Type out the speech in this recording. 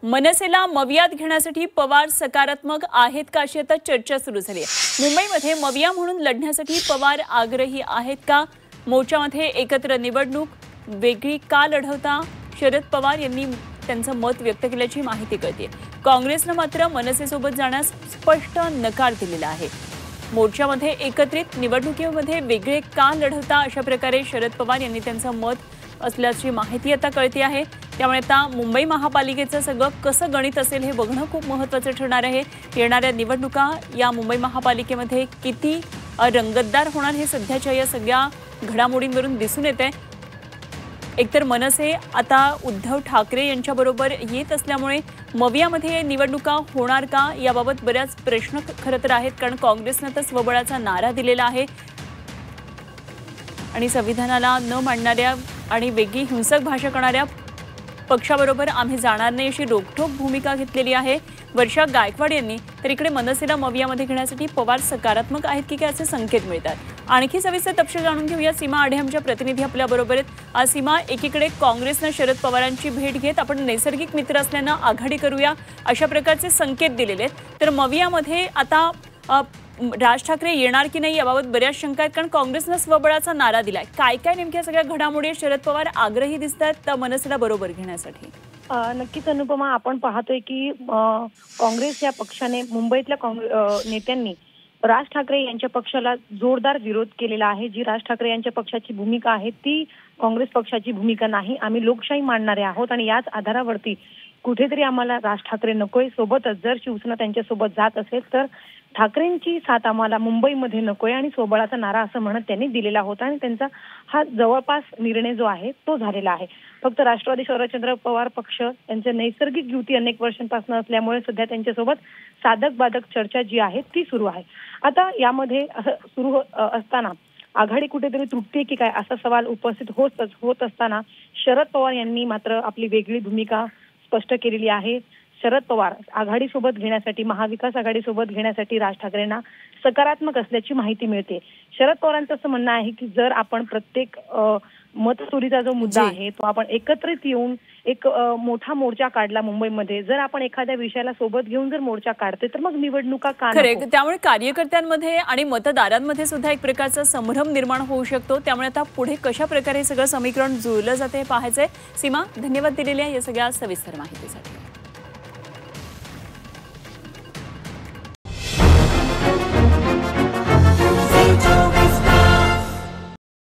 मनसेला मवियात घेण्यासाठी पवार सकारात्मक आहेत का अशी आता चर्चा सुरू झाली आहे। मुंबईमध्ये मविया म्हणून लढण्यासाठी पवार आग्रही आहेत का? मोर्चामध्ये एकत्र निवडणूक वेगळी का लढवता? शरद पवार यांनी त्यांचं मत व्यक्त केल्याची माहिती कळते। काँग्रेसने मात्र मनसेसोबत जाण्यास स्पष्ट नकार दिलेला आहे। मोर्चामध्ये एकत्रित निवडणुकीमध्ये वेगळे का लढवता अशा प्रकारे शरद पवार यांनी त्यांचं मत असल्याची माहिती आता कळते आहे। त्यामुळे आता मुंबई महापालिकेचं सगळं कसं गणित असेल हे बघणं खूप महत्त्वाचं ठरणार आहे। येणाऱ्या निवडणुका या मुंबई महापालिकेमध्ये किती रंगतदार होणार हे सध्याच्या या सगळ्या घडामोडींवरून दिसून येते। एकतर मनसे आता उद्धव ठाकरे यांच्याबरोबर येत असल्यामुळे मवियामध्ये निवडणुका होणार का याबाबत बऱ्याच प्रश्न खरं तर आहेत, कारण काँग्रेसने तर स्वबळाचा नारा दिलेला आहे आणि संविधानाला न मानणाऱ्या आणि वेगळी हिंसक भाषा करणाऱ्या पक्षाबरोबर आम्ही जाणार नाही अशी रोखठोक भूमिका घेतलेली आहे वर्षा गायकवाड यांनी। तर इकडे मनसेला मवियामध्ये घेण्यासाठी पवार सकारात्मक आहेत की काय असे संकेत मिळतात। आणखी सविस्तर तपशील जाणून घेऊया। सीमा आढे आमच्या प्रतिनिधी आपल्या बरोबर आहेत। सीमा, एकीकडे काँग्रेसने शरद पवारांची भेट घेत आपण नैसर्गिक मित्र असल्यानं आघाडी करूया अशा प्रकारचे संकेत दिलेले आहेत, तर मवियामध्ये आता राज ठाकरे येणार की नाही याबाबत बऱ्याच शंका आहेत, कारण काँग्रेसने स्वबळाचा नारा दिलाय। काय काय नेमक्या सगळ्या घडामोडी शरद पवार आग्रही दिसतात मनसेला बरोबर घेण्यासाठी? नक्कीच अनुपमा, आपण पाहतोय की काँग्रेस या पक्षाने मुंबईतल्या नेत्यांनी राज ठाकरे यांच्या पक्षाला जोरदार विरोध केलेला आहे। जी राज ठाकरे यांच्या पक्षाची भूमिका आहे ती काँग्रेस पक्षाची भूमिका नाही। आम्ही लोकशाही मानणारे आहोत आणि याच आधारावरती कुठेतरी आम्हाला राज ठाकरे नकोय। सोबतच जर शिवसेना त्यांच्यासोबत जात असेल तर ठाकरेंची साथ आम्हाला मुंबईमध्ये नकोय आणि स्वबळाचा नारा असं म्हणत त्यांनी दिलेला होता आणि त्यांचा हा जवळपास निर्णय जो आहे तो झालेला आहे। फक्त राष्ट्रवादी शरदचंद्र पवार पक्ष त्यांची नैसर्गिक युती अनेक वर्षांपासून असल्यामुळे सध्या त्यांच्यासोबत साधक बाधक चर्चा जी आहे ती सुरू आहे। आता यामध्ये सुरू असताना आघाडी कुठेतरी तुटते की काय असा सवाल उपस्थित होत असताना शरद पवार यांनी मात्र आपली वेगळी भूमिका स्पष्ट केलेली आहे। शरद पवार आघाडीसोबत घेण्यासाठी, महाविकास आघाडीसोबत घेण्यासाठी राज ठाकरेंना सकारात्मक असल्याची माहिती मिळते। शरद पवारांचं असं म्हणणं आहे की जर आपण प्रत्येक मतचोरीचा जो मुद्दा आहे तो आपण एकत्रित येऊन एक मोठा मोर्चा काढला मुंबईमध्ये, जर आपण एखाद्या विषयाला सोबत घेऊन जर मोर्चा काढते तर मग निवडणुका का नको? त्यामुळे कार्यकर्त्यांमध्ये आणि मतदारांमध्ये सुद्धा एक प्रकारचा संभ्रम निर्माण होऊ शकतो। त्यामुळे आता पुढे कशा प्रकारे सगळं समीकरण जुळलं जाते हे पाहायचंय। सीमा, धन्यवाद दिलेल्या या सगळ्या सविस्तर माहितीसाठी।